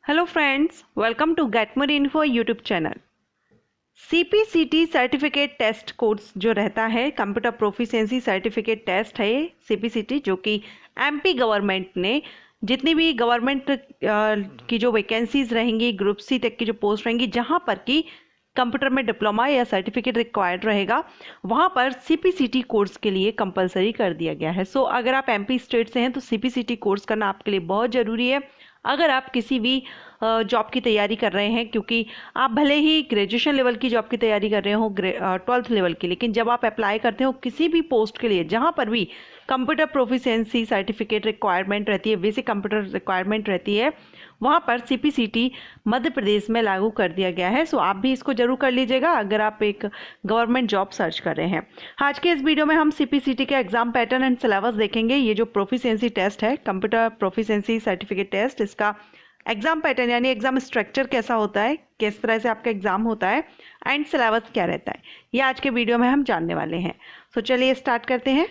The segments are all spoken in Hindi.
Hello friends, welcome to get more info YouTube channel. CPCT certificate test course जो रहता है, कंप्यूटर प्रोफिशिएंसी सर्टिफिकेट टेस्ट है सीपीसीटी, जो कि एमपी गवर्नमेंट ने जितनी भी गवर्नमेंट की जो वैकेंसीज रहेंगी, ग्रुप सी तक की जो पोस्ट रहेंगी, जहां पर कि कंप्यूटर में डिप्लोमा या सर्टिफिकेट रिक्वायर्ड रहेगा, वहां पर सीपीसीटी कोर्स के लिए कंपलसरी कर दिया गया है। सो अगर आप एमपी स्टेट से हैं तो सीपीसीटी कोर्स करना आपके लिए बहुत ज़रूरी है। अगर आप किसी भी जॉब की तैयारी कर रहे हैं, क्योंकि आप भले ही ग्रेजुएशन लेवल की जॉब की तैयारी कर रहे हो, 12th लेवल की, लेकिन जब आप अप्लाई करते हो किसी भी पोस्ट के लिए जहां पर भी कंप्यूटर प्रोफिशिएंसी सर्टिफिकेट रिक्वायरमेंट रहती है, बेसिक कंप्यूटर रिक्वायरमेंट रहती है, वहां पर सीपीसीटी मध्य प्रदेश में लागू कर दिया गया है। सो आप भी इसको जरूर कर लीजिएगा अगर आप एक गवर्नमेंट जॉब सर्च कर रहे हैं। आज के इस वीडियो में हम सीपीसीटी के एग्जाम पैटर्न एंड सिलेबस देखेंगे। ये जो प्रोफिशिएंसी टेस्ट है, कंप्यूटर प्रोफिशिएंसी सर्टिफिकेट टेस्ट, इसका एग्जाम पैटर्न यानी एग्जाम स्ट्रक्चर कैसा होता है, किस तरह से आपका एग्जाम होता है एंड सिलेबस क्या रहता है, ये आज के वीडियो में हम जानने वाले हैं। तो चलिए स्टार्ट करते हैं।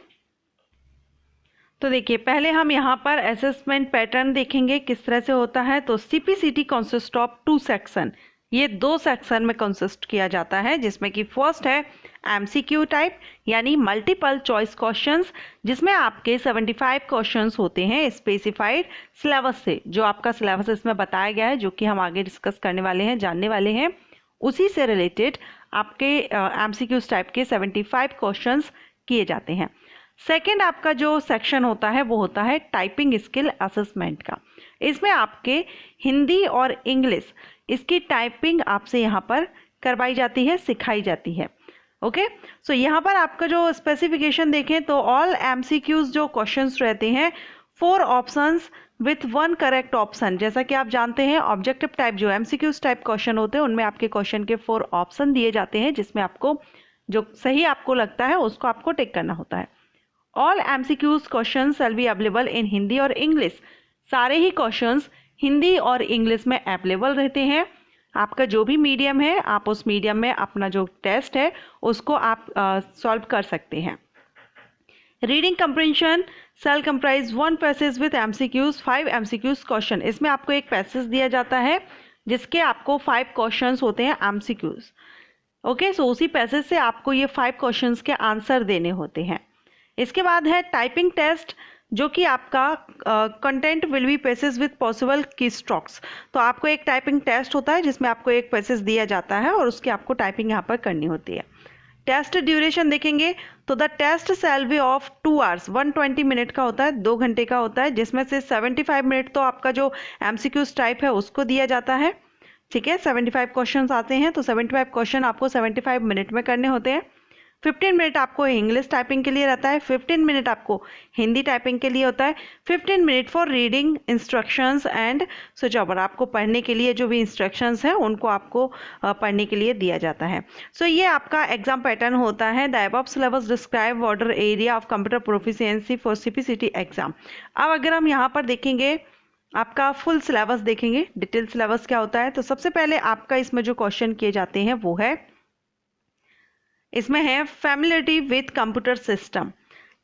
तो देखिए, पहले हम यहाँ पर असेसमेंट पैटर्न देखेंगे किस तरह से होता है। तो सीपीसीटी कंसिस्ट ऑफ 2 सेक्शन, ये 2 सेक्शन में कंसिस्ट किया जाता है, जिसमें कि फर्स्ट है एमसीक्यू टाइप यानी मल्टीपल चॉइस क्वेश्चंस, जिसमें आपके 75 क्वेश्चंस होते हैं स्पेसिफाइड सिलेबस से। जो आपका सिलेबस इसमें बताया गया है, जो कि हम आगे डिस्कस करने वाले हैं, जानने वाले हैं, उसी से रिलेटेड आपके एमसीक्यू टाइप के 75 क्वेश्चंस किए जाते हैं। सेकेंड आपका जो सेक्शन होता है वो होता है टाइपिंग स्किल असेसमेंट का। इसमें आपके हिंदी और इंग्लिश, इसकी टाइपिंग आपसे यहाँ पर करवाई जाती है, सिखाई जाती है। ओके, सो यहाँ पर आपका जो स्पेसिफिकेशन देखें तो ऑल एमसीक्यूज जो क्वेश्चंस रहते हैं, 4 ऑप्शंस विथ 1 करेक्ट ऑप्शन। जैसा कि आप जानते हैं, ऑब्जेक्टिव टाइप जो एमसीक्यूज टाइप क्वेश्चन होते हैं, उनमें आपके क्वेश्चन के 4 ऑप्शन दिए जाते हैं, जिसमें आपको जो सही आपको लगता है उसको आपको टिक करना होता है। All MCQs question shall be available in Hindi और इंग्लिश। सारे ही क्वेश्चंस हिंदी और इंग्लिश में अवेलेबल रहते हैं। आपका जो भी मीडियम है, आप उस मीडियम में अपना जो टेस्ट है उसको आप सॉल्व कर सकते हैं। Reading comprehension shall comprise 1 passage with MCQs 5 MCQs question. इसमें आपको एक पैसेज दिया जाता है जिसके आपको 5 क्वेश्चंस होते हैं एमसीक्यूज। ओके, सो उसी पैसेज से आपको ये 5 क्वेश्चंस के आंसर देने होते हैं। इसके बाद है टाइपिंग टेस्ट, जो कि आपका content will be passage with possible की स्ट्रोक्स। तो आपको एक टाइपिंग टेस्ट होता है जिसमें आपको एक पैसेज दिया जाता है और उसकी आपको टाइपिंग यहाँ पर करनी होती है। टेस्ट ड्यूरेशन देखेंगे तो the test shall be of 2 hours, 120 minute का होता है, 2 घंटे का होता है, जिसमें से 75 मिनट तो आपका जो एमसीक्यूज टाइप है उसको दिया जाता है। ठीक है, 75 क्वेश्चन आते हैं, तो 75 क्वेश्चन आपको 75 मिनट में करने होते हैं। 15 मिनट आपको इंग्लिश टाइपिंग के लिए रहता है, 15 मिनट आपको हिंदी टाइपिंग के लिए होता है, 15 minute for reading instructions and switch over. आपको पढ़ने के लिए जो भी इंस्ट्रक्शंस हैं उनको आपको पढ़ने के लिए दिया जाता है। सो ये आपका एग्जाम पैटर्न होता है। The above syllabus describe border area of computer proficiency for CPCT exam. अब अगर हम यहाँ पर देखेंगे, आपका फुल सिलेबस देखेंगे, डिटेल सिलेबस क्या होता है, तो सबसे पहले आपका इसमें जो क्वेश्चन किए जाते हैं वो है, इसमें है फैमिलियरिटी विथ कंप्यूटर सिस्टम,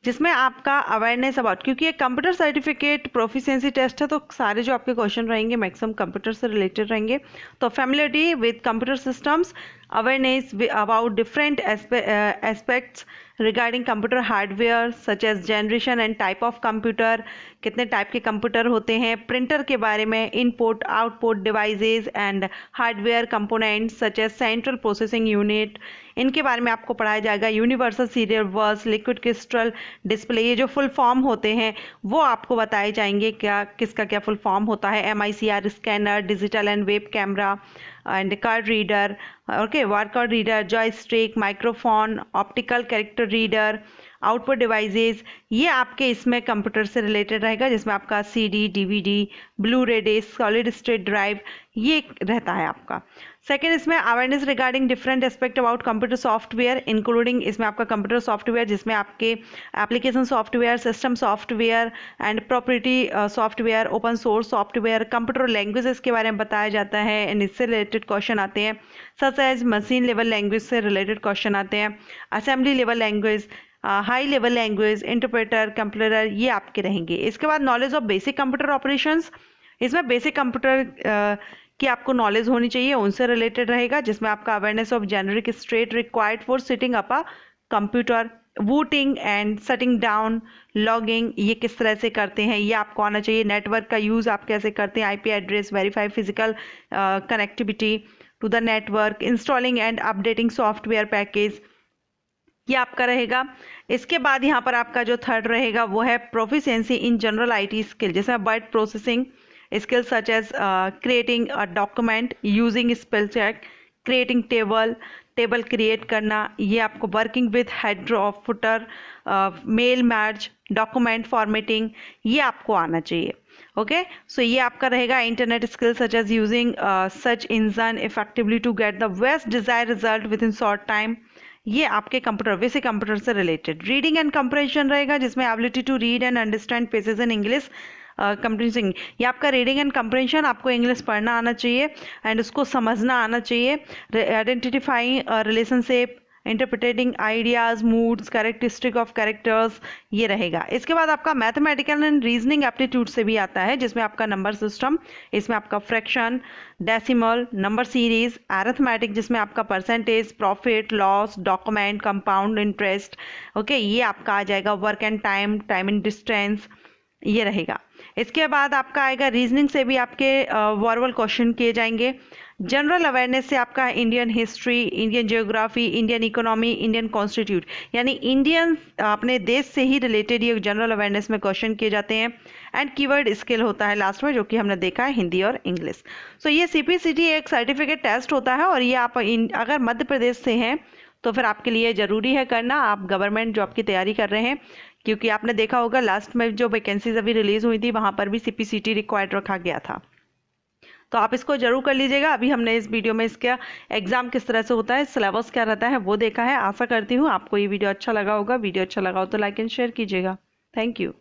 जिसमें आपका अवेयरनेस अबाउट, क्योंकि एक कंप्यूटर सर्टिफिकेट प्रोफिशिएंसी टेस्ट है तो सारे जो आपके क्वेश्चन रहेंगे मैक्सिमम कंप्यूटर से रिलेटेड रहेंगे। तो familiarity with computer systems, awareness about different aspects regarding computer hardware such as generation and type of computer, कितने टाइप के कंप्यूटर होते हैं, प्रिंटर के बारे में, input output devices and hardware components such as central processing unit, इनके बारे में आपको पढ़ाया जाएगा। Universal serial bus, liquid crystal display, ये जो फुल फॉर्म होते हैं वो आपको बताए जाएंगे, क्या किसका क्या फुल फॉर्म होता है। MICR scanner, digital and web camera and card reader, okay, war card reader, joystick, microphone, optical character reader, output devices, ये आपके इसमें कंप्यूटर से रिलेटेड रहेगा, जिसमें आपका CD, DVD, ब्लू रे डिस्क, सॉलिड स्टेट ड्राइव, ये रहता है आपका। सेकेंड, इसमें awareness regarding different aspect about computer software, including इसमें आपका कंप्यूटर सॉफ्टवेयर, जिसमें आपके application software, system software and property software, open source software, computer languages के बारे में बताया जाता है एंड इससे रिलेटेड क्वेश्चन आते हैं। Such as machine level language से रिलेटेड क्वेश्चन आते हैं, assembly level language, high level language, interpreter, computer, ये आपके रहेंगे। इसके बाद knowledge of basic computer operations, इसमें बेसिक कंप्यूटर की आपको नॉलेज होनी चाहिए, उनसे रिलेटेड रहेगा, जिसमें आपका awareness of generic state required for setting up a computer, booting and shutting down, logging ये किस तरह से करते हैं ये आपको आना चाहिए, नेटवर्क का यूज़ आप कैसे करते हैं, IP address, verify physical connectivity to the network, installing and updating software package, ये आपका रहेगा। इसके बाद यहाँ पर आपका जो थर्ड रहेगा वो है proficiency in general IT skill, जैसे word processing skills such as creating a document using spell check, creating table create करना, ये आपको वर्किंग विथ हेडर और footer, mail merge, document formatting, ये आपको आना चाहिए। ओके, सो ये आपका रहेगा। Internet skill such as using सच engine effectively to get the best desired result within short time, ये आपके कंप्यूटर बेसिक कंप्यूटर से रिलेटेड। रीडिंग एंड कंप्रेशन रहेगा, जिसमें ability to read and understand pages in English comprehending, ये आपका रीडिंग एंड कंप्रेंशन, आपको इंग्लिश पढ़ना आना चाहिए एंड उसको समझना आना चाहिए। Identifying relationship, interpreting ideas, moods, characteristic of characters, ये रहेगा। इसके बाद आपका मैथमेटिकल एंड रीजनिंग एप्टीट्यूड से भी आता है, जिसमें आपका नंबर सिस्टम, इसमें आपका fraction, decimal, number series, arithmetic जिसमें आपका percentage, profit loss, document, compound interest, okay, ये आपका आ जाएगा। Work and time, time and distance, ये रहेगा। इसके बाद आपका आएगा रीजनिंग से भी आपके वर्बल क्वेश्चन किए जाएंगे। जनरल अवेयरनेस से आपका Indian history, Indian geography, Indian economy, Indian constitute, यानी इंडियन अपने देश से ही रिलेटेड ये जनरल अवेयरनेस में क्वेश्चन किए जाते हैं। एंड कीवर्ड स्किल होता है लास्ट में, जो कि हमने देखा है हिंदी और इंग्लिश। सो ये सीपीसीटी एक सर्टिफिकेट टेस्ट होता है, और ये आप अगर मध्य प्रदेश से हैं तो फिर आपके लिए ज़रूरी है करना, आप गवर्नमेंट जॉब की तैयारी कर रहे हैं, क्योंकि आपने देखा होगा लास्ट में जो वैकेंसीज अभी रिलीज हुई थी वहाँ पर भी सीपीसीटी रिक्वायर्ड रखा गया था। तो आप इसको जरूर कर लीजिएगा। अभी हमने इस वीडियो में इसका एग्जाम किस तरह से होता है, सिलेबस क्या रहता है वो देखा है। आशा करती हूँ आपको ये वीडियो अच्छा लगा होगा। वीडियो अच्छा लगा हो तो लाइक एंड शेयर कीजिएगा। Thank you.